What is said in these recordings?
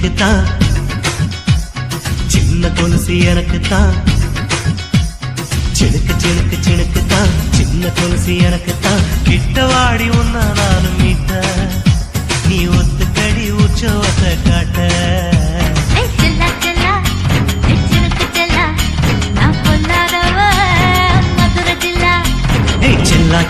எனக்குத்தான், சின்ன கொலுசு எனக்குத்தான். சினுக்கு சினுக்கு சினுக்குத்தான், சின்ன கொலுசு எனக்குத்தான். கிட்டவாடி உன்னா நானும் மீட்ட, நீ ஒத்துக்கடி உற்சவத்தை காட்ட. செல்லா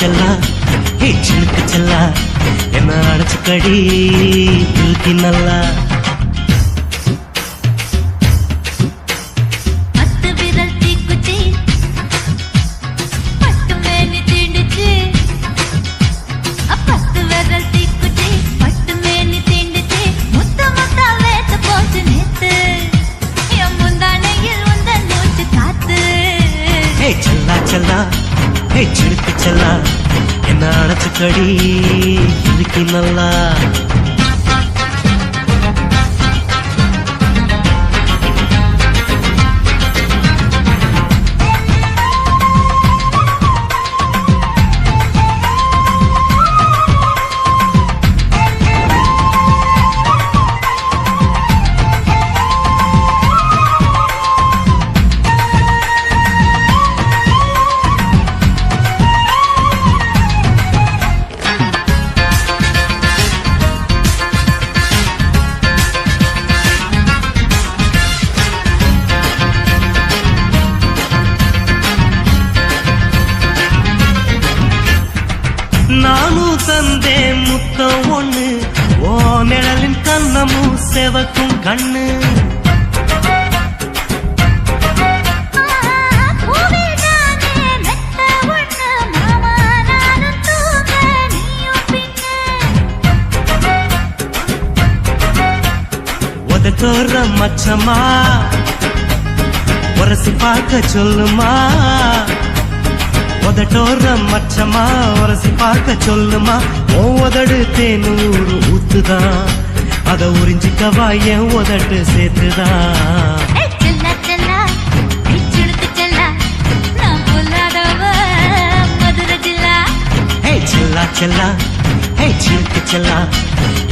செல்லா ஹே சினுக்கு செல்லா, என்ன அடைச்சுக்கடி தூக்கி நல்லா. செல்லா செல்லா ஹே சினுக்கு செல்லா, என்ன அடைச்சுக்கடி தூக்கி நல்லா. நானும் தந்தே முத்தம் ஒண்ணு, ஓ நிழலின் கண்ணமும் செவக்கும் கண்ணு. உதட்டோர மச்சமா உரசி பார்க்க சொல்லுமா, உதட்டோர மச்சமா உரசி பார்க்க சொல்லுமா. உதடு தேனூறு ஊத்துதான், அத உறிஞ்சிக்கவா என் உதட்டு சேர்த்துதான். செல்லா செல்லா ஹே சினுக்கு செல்லா,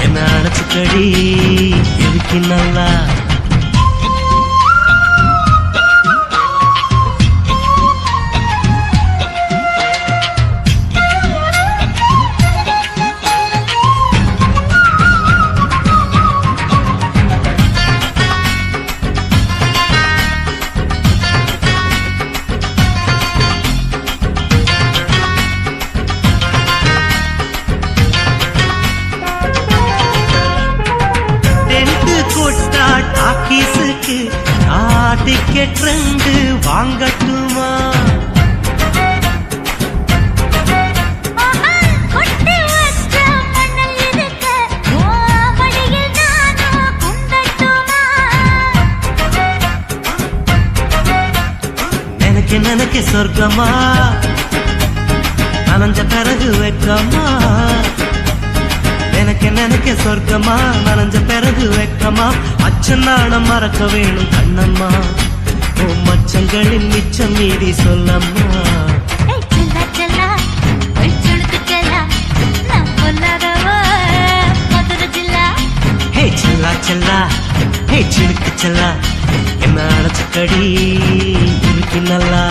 என்ன அடைச்சுக்கடி இருக்கு நல்லா. டாக்கீஸுக்கு டிக்கெட் 2 வாங்கட்டுமா? நினைக்க சொர்க்கமா நனைஞ்ச பிறகு வெக்கமா, நினைக்க சொர்க்கமா நனைஞ்ச பிறகு வெக்கமா. அச்சநாணம் மறக்க வேணும் கண்ணம்மா, ஓ மச்சங்களின் மிச்சம் மீறி சொல்லம்மா. செல்லா செல்லா ஹே சினுக்கு செல்லா, என்ன அடைச்சுக்கடி இருக்கு நல்லா.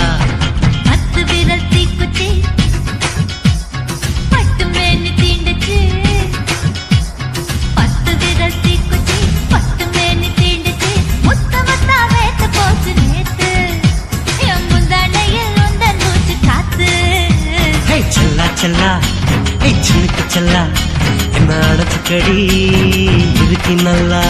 செல்லா ஹே சினுக்கு செல்லா, என்ன அடைச்சுக்கடி இருக்கு நல்லா.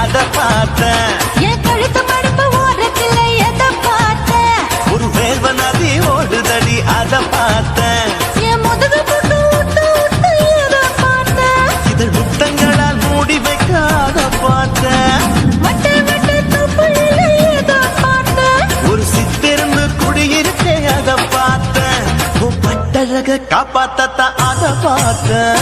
அத பார்த்தேன், என் கழுத்து மடுப்பு ஓரத்துல எதை பார்த்தேன், ஒரு வேர்வ நதி ஓடுதடி அத பார்த்தேன், என் முதுகு போட்டு விட்டு விட்டு எதை பார்த்தேன், இதழ் முத்தங்களால் மூடி வைக்க அத கட்டழக காப்பாத்தத்தான் அத பார்த்தேன்.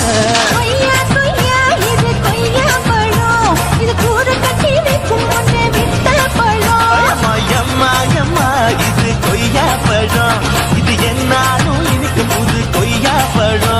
கொய்யா கொய்யா இது கொய்யா பழம், இது கூற கட்டி வைக்கும் முன்னே வித்த பழம். அம்மா எம்மா எம்மா இது கொய்யா பழம், இது என்னாலும் எனக்கு புது கொய்யா பழம்.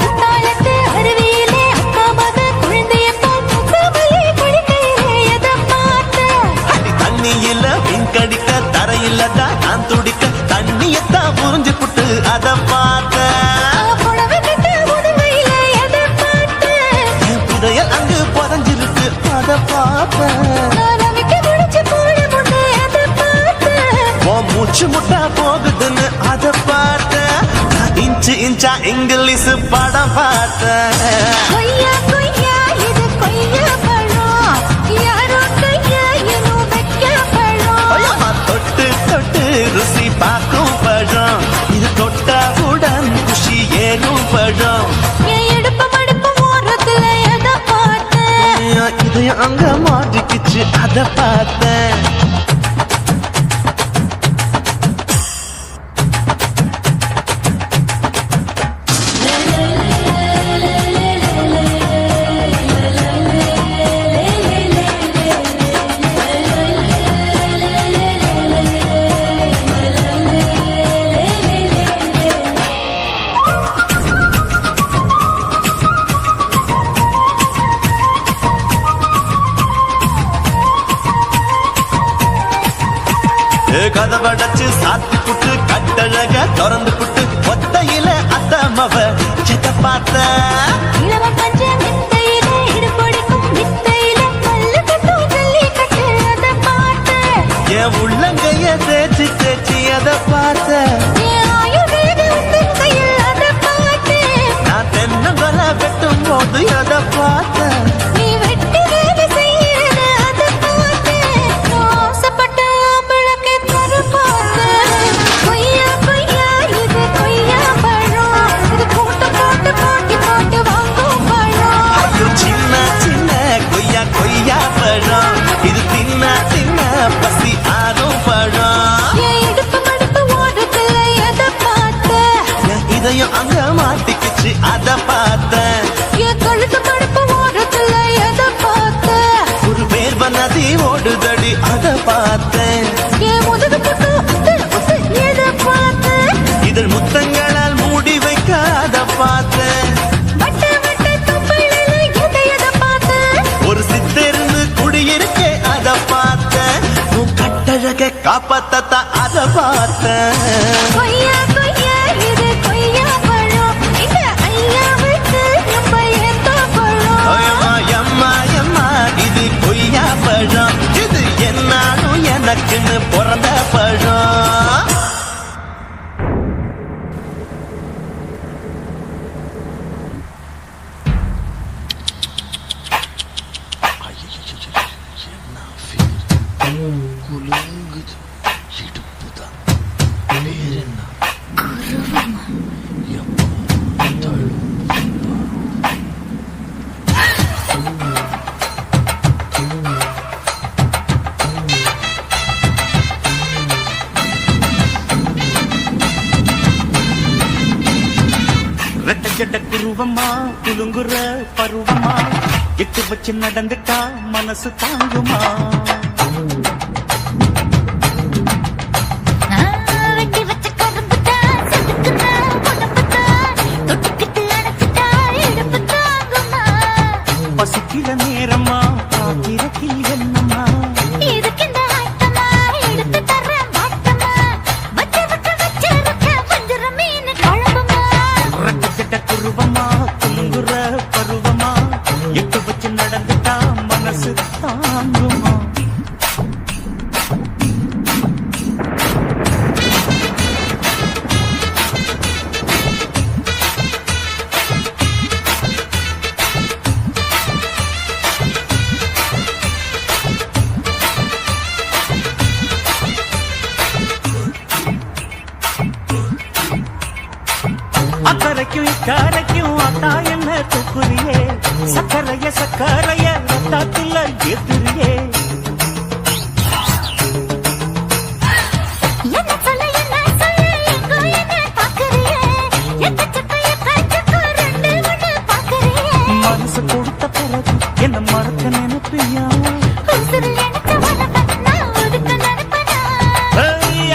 குத்தாலத்து அருவியிலே அக்கா மக குழந்தைய போல் முகமலி குளிக்கையிலே எதை பார்த்தேன்? அடி தண்ணியில மீன் கடிக்க தரையில தான் நான் துடிக்க தண்ணியத்தான் புரிஞ்சு புட்டு அத பார்த்தேன். புடவை கட்ட முதுமையிலே எதை பார்த்தேன்? என் புதையல் அங்கு புதஞ்சிருக்கு அத பார்த்தேன். நான் அவிக்க முடிச்சு போட முன்னே எதை பார்த்தேன்? உன் மூச்சு முட்டா போகுதுன்னு அத பார்த்தேன். நான் இன்ச்சு இன்ச்சா இங்கிலீஷ் படம் பார்த்தேன். கொய்யா கொய்யா இது கொய்யா பழம், யாரோ கையா இன்னும் வைக்க பழம். ஐயம்மா தொட்டு தொட்டு ருசி பார்க்கும் பழம், இது தொட்டாவுடன் குஷி ஏறும் பழம். என் இடுப்பு மடுப்பு ஓரத்துல எதை பார்த்தேன்? என் இதயம் அங்க மாட்டிக்கிச்சு அத பார்த்தேன். கதவடைச்சு சாத்தி புட்டு கட்டழக திறந்து புட்டு ஒத்தையில அத்தமவ செத்த பார்த்த. இளவ பஞ்ச மெத்தையிலே இடுப்பொடிக்கும் வித்தையிலே பல்லு கட்டும் ஜல்லிக்கட்டு அதை பார்த்தேன். என் உள்ளங்கைய தேய்ச்சி தேய்ச்சி அத பார்த்த. என் ஆயுர்வேத உந்தன் கையில் அதை பார்த்தேன். நான் தென்னங்கொலை வெட்டும் போது அத பார்த்த. நீ வெட்டி வேலை செய்யறது அதை பார்த்தேன். நான் ஆசைப்பட்ட ஆம்பளுக்கு தர பார்த்தேன். கொய்யா கொய்யா இது கொய்யா பழம், இது போட்டு போட்டு போட்டி போட்டு வாங்கும் பழம். ஐயோ சின்ன சின்ன கொய்யா கொய்யா பழம், இது தின்ன தின்ன பசி ஆறும் பழம். என் இடுப்பு மடுப்பு ஓரத்துல எதை பார்த்தேன்? என் இதயம் அங்க மாட்டிக்கிச்சு அத பார்த்தேன். என் கழுத்து மடுப்பு ஓரத்துல எதை பார்த்தேன்? ஒரு வேர்வ நதி ஓடுதடி அத பார்த்தேன். என் முதுகு புட்டு உத்து உத்து எதை பார்த்தேன்? இதழ் முத்தங்களால் மூடி வைக்க அத பார்த்தேன். வட்ட வட்ட தும்பையில எதை பார்த்தேன்? ஒரு சித்தருந்து குடியிருக்கே அத பார்த்தேன். உன் கட்டழக காப்பாத்தத்தான் அத பார்த்தேன். கொய்யா கொய்யா இது கொய்யா பழம், இந்த ஐயா விட்டு ரொம்ப ஏத்த பழம். அம்மா எம்மா எம்மா இது கொய்யா பழம், இது என்னாலும் எனக்குன்னு பிறந்த பழம். குலுங்குது இடுப்புதான் வேற என்ன எப்பா தழும்பா. ரெட்ட ஜட குருவமா குலுங்குற பருவமா எட்டு வச்சு நடந்துட்டா மனசு தாங்குமா? வெட்டி வச்ச கரும்பு தான் செதுக்குற உடம்பு தான் தொட்டுக்கிட்டு அணைச்சிட்டா இடுப்பு தாங்குமா? பசிக்கிற நேரமா பாத்திரத்தில் என்னமா? இதுக்கு இந்த ஆட்டமா எடுத்து தர்றேன் வாட்டமா, வச்சு விட்டு வச்சிருக்க வஞ்சிர மீன் குழம்புமா? ரெட்ட ஜட குருவமா குலுங்குற பருவமா எட்டு வச்சு நடந்துட்டா மனசு தாங்குமா? அக்கறைக்கும் அத்தா என்ன தூக்குறியே சக்கரைய சக்கரைய ரத்தாத்துல ஏத்துறியே என்ன சொல்ல எங்கோ என்ன பாக்குறியே எக்கச்சக்க ரெண்டு ஒண்ணு பாக்குறியே மனசு கொடுத்த பிறகு என்ன மறக்க நினைப்பியா உசுரு எனக்கு வளர்ப்ப நான் ஒதுக்க நினைப்பனா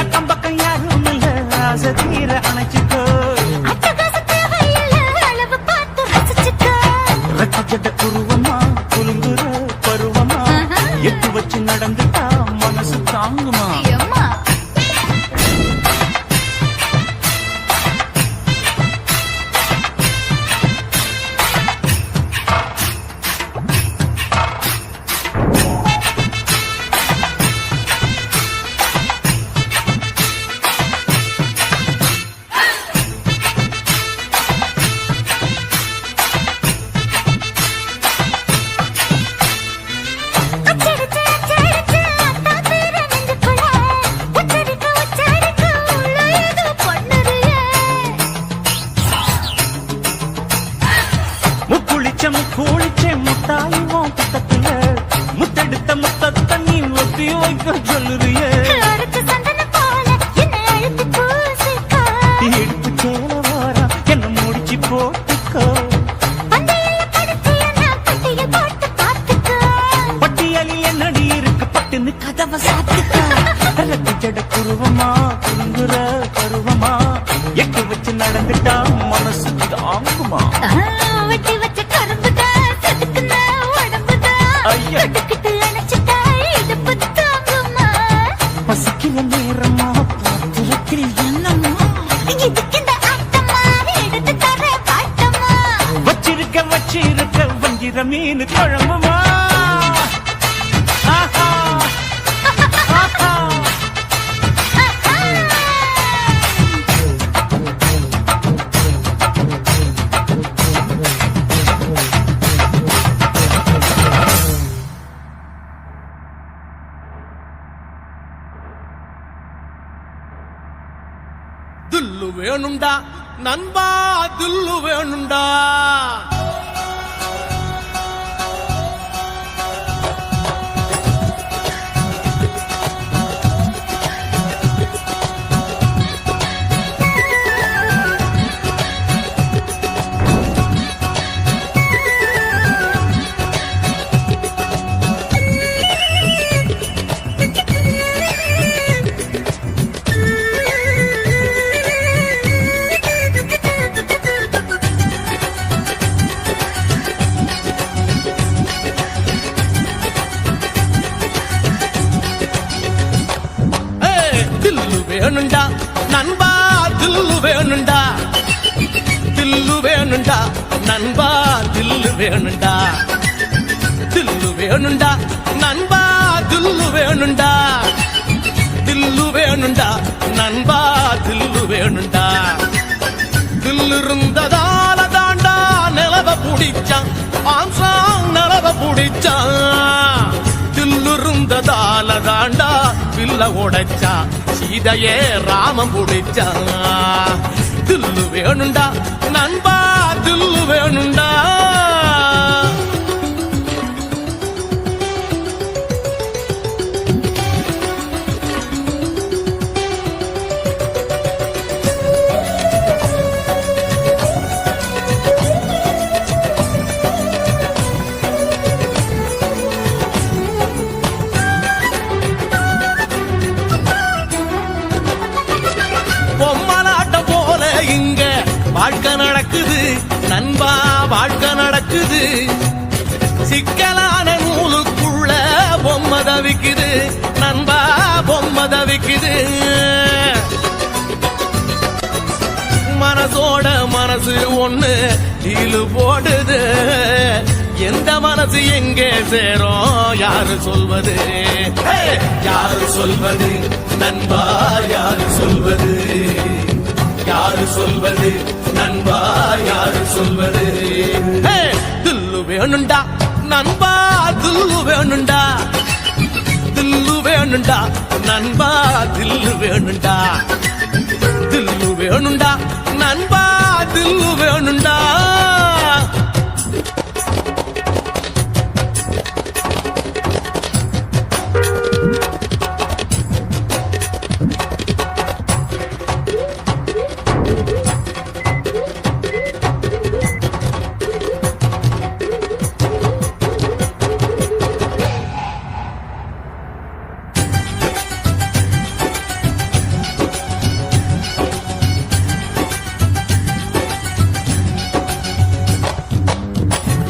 அக்கம் பக்கம் யாரும் இல்ல ஆசை தீர அணைச்சிக்கோ அட்டகாச தேவையில்ல அளவு பார்த்து ரசிச்சுக்க ரத்தஜட உருவமா குலுங்குற பருவமா எட்டு வச்சு நடந்துட்டா மனசு தாங்குமா அம்மா அச்சடிச்சு அத்தா பேர நெஞ்சுக்குள்ள உச்சரிக்க உள்ள ஏதோ பண்ணுறியே முக்குளிச்ச முட்டாய் உன் பக்கத்துல முத்தெடுத்த முத்தத்தை நீ ஒத்தி வைக்க சொல்லுறியே அரைச்ச சந்தனம் போல என்னை அழுத்தி பூசிக்கோ எடுப்பு சேல வாரா என்ன முடிச்சு போட்டுக்கோ பந்தையில படுத்து என்ன பட்டியல் போட்டு பார்த்துக்கோ பட்டியலில் என்னடி இருக்கு பட்டுன்னு கதவை சாத்துக்கோ ரத்தஜட குருவமா குலுங்குற பருவமா எட்டு வச்சு நடந்துட்டா மனசு தாங்குமா வெட்டி வச்ச கரும்புதான் செதுக்குன உடம்புதான் ஐயா. தொட்டுக்கிட்டு அணைச்சிட்டா இடுப்பு தாங்குமா பசிக்கிற நேரமா பாத்திரத்தில் என்னமா இதுக்கு இந்த ஆட்டமா எடுத்து தர பாட்டமா வச்சிருக்க வஞ்சிர மீன் குழம்புமா ஆஹா, ஆஹா. துல்லு வேணுண்டா நண்பா துல்லு வேணுண்டா தில்லு வேணுண்டா நண்பா தில்லு வேணுண்டா தில்லு வேணுண்டா நண்பா தில்லு வேணுண்டா தில்லு வேணுண்டா நண்பா தில்லு வேணுண்டா தில்லு வேணுண்டா நண்பா தில்லு வேணுண்டா தில்லு இருந்ததால தாண்டா நிலவ புடிச்சான் ஆம்சாங் நிலவ புடிச்சான் தில்லு இருந்ததால தாண்டா பில்ல உடைச்சா சீதையே ராமம் புடிச்சா தில்லு வேணுண்டா நண்பா தில்லு வேணுண்டா பொம்மலாட்டம் போல இங்க வாழ்க்கை நடக்குது நண்பா வாழ்க்கை நடக்குது சிக்கலான நூலுக்குள்ள பொம்மை தவிக்குது நண்பா பொம்மை தவிக்குது மனசோட மனசு ஒண்ணு டீலு போடுது எந்த மனசு எங்கே சேரும் யாரு சொல்வது யாரு சொல்வது நண்பா யாரு சொல்வது யாரு சொல்வது நண்பா யாரு சொல்வது தில்லு வேணுண்டா நண்பா தில்லு வேணுண்டா தில்லு வேணுண்டா நண்பா தில்லு வேணுண்டா தில்லு வேணுண்டா நண்பா தில்லு வேணுண்டா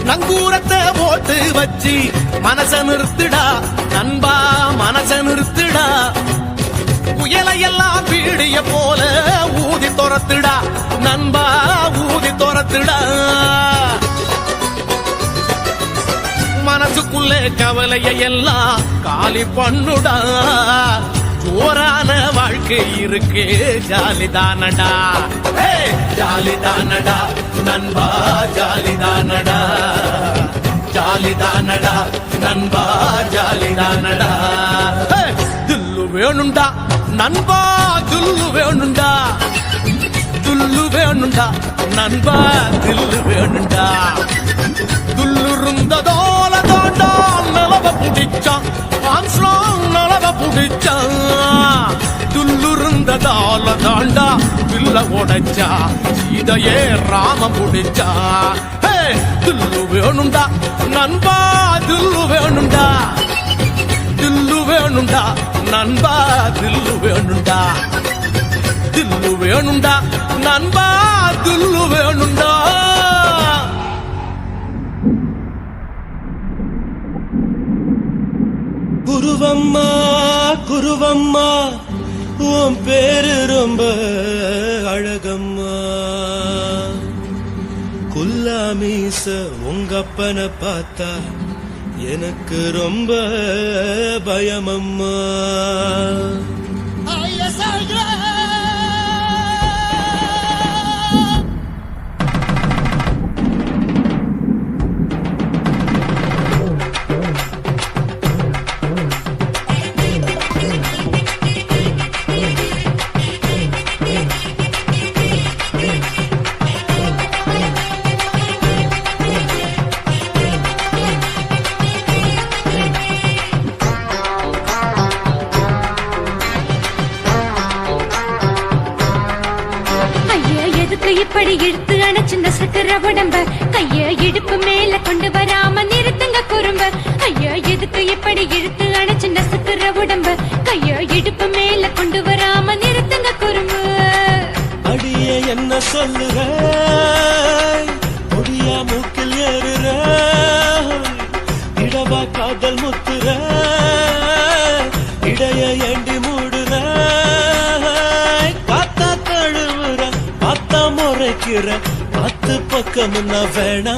நங்கூரத்தை போட்டு வச்சு மனச நிறுத்துடா நண்பா மனச நிறுத்துடா புயலையெல்லாம் பீடிய போல ஊதி துரத்துடா நண்பா ஊதி துரத்துடா மனசுக்குள்ளே கவலைய எல்லாம் காலி பண்ணுடா ஜோரான வாழ்க்கை இருக்கு ஜாலிதானடா ஜாலிதானடா நண்பா ஜாலிதானடா ஜாலிதானடா நண்பா ஜாலிதானடா தில்லு வேணுண்டா நண்பா துல்லு வேணுண்டா துல்லு வேணுண்டா நண்பா தில்லு வேணுண்டா துல்லுருந்ததோல தாண்டா நிலவ புடிச்சான் ஆம்ஸ்ட்ராங் நிலவ புடிச்சான் துல்லுருந்ததால தாண்டா வில்ல உடைச்சா சீதையே ராம புடிச்சா துல்லு வேணுண்டா நண்பா துல்லு வேணுண்டா தில்லு வேணுண்டா நண்பா தில்லு வேணுண்டா தில்லு வேணுண்டா நண்பா தில்லு வேணுண்டா குருவம்மா குருவம்மா உன் பேரு ரொம்ப அழகம்மா குல்லாமீச உங்க அப்பனை பார்த்தா எனக்கு ரொம்ப பயமம்மா இப்படி இழுத்து அணைச்சிருந்த சக்கர உடம்ப கைய இடுப்பு மேல கொண்டு வராம நிறுத்துங்க குறும்ப ஐயா எதுக்கு இப்படி இழுத்து அணைச்சிருந்த சக்கர உடம்ப கைய இடுப்பு மேல கொண்டு வராம நிறுத்துங்க குறும்பு அடியே என்ன சொல்லுற முடியா மூக்கில் ஏறுற இடவா காதல் முத்துற இடைய ஏண்டி மூடுற காத்தா தழுவுற பார்த்தா முறைக்கிற பத்து பக்கம் வேணா